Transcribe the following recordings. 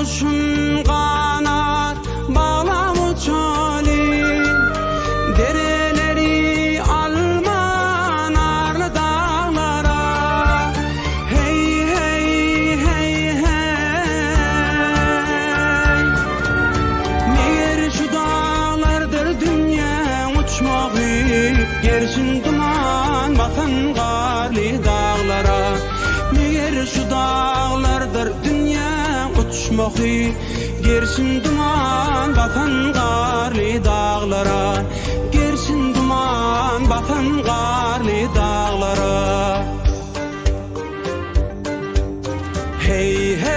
kuşun kanat bağlam uçali, dereleri alman arlı dağlara. Hey hey hey hey, meğer şu dağlardır dünya uçmağı, gerçin duman batan garli dağlara. Meğer şu dağlardır dünya uçmağı, gerçin duman batan garli dağlara. Gerçin duman batan garli dağlara. Hey hey,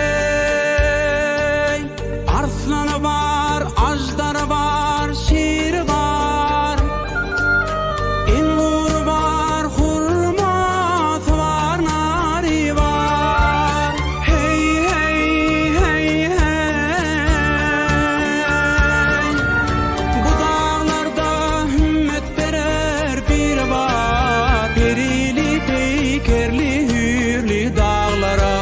arslanı var, ajdarı var, şiiri var, ingur var, hurması var, nari var. Hey hey hey hey, bu dağlarda hümmet berer biri var, perili peykerli hürlü dağlara.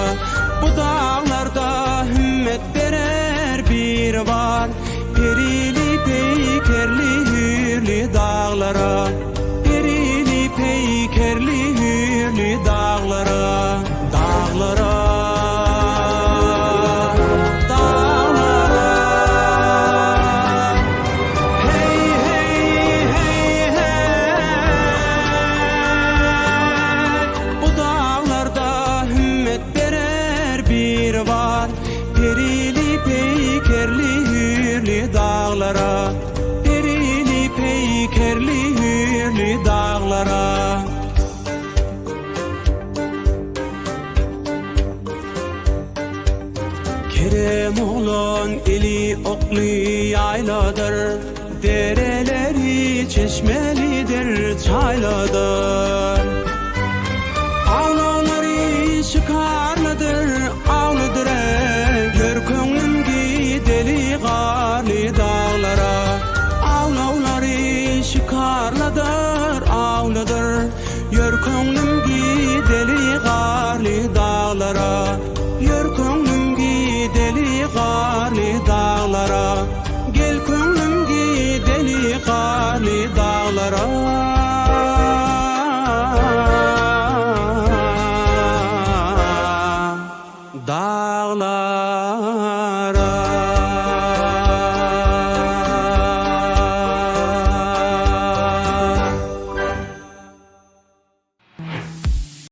Bu dağlarda hümmet berer biri var, perili peykerli hürlü dağlara. Perili peykerli hürlü dağlara. Dağlara, dağlara. Hey hey hey hey, bu dağlarda hümmet berer biri var, perili peykerli hürlü dağlara. Perili peykerli hürlü dağlara. Kerem olan eli oklu yayladır, dereleri çeşmelidir, çayladır. Ağlaları şıkarlıdır, ağlıdır gör könlüm gideli garli dağlara. Ağlaları şıkarlıdır, ağlıdır gör könlüm gideli garli dağlara. Gör könlüm gideli garli dağlara. Gel könlüm gideli garli dağlara. Dağlar.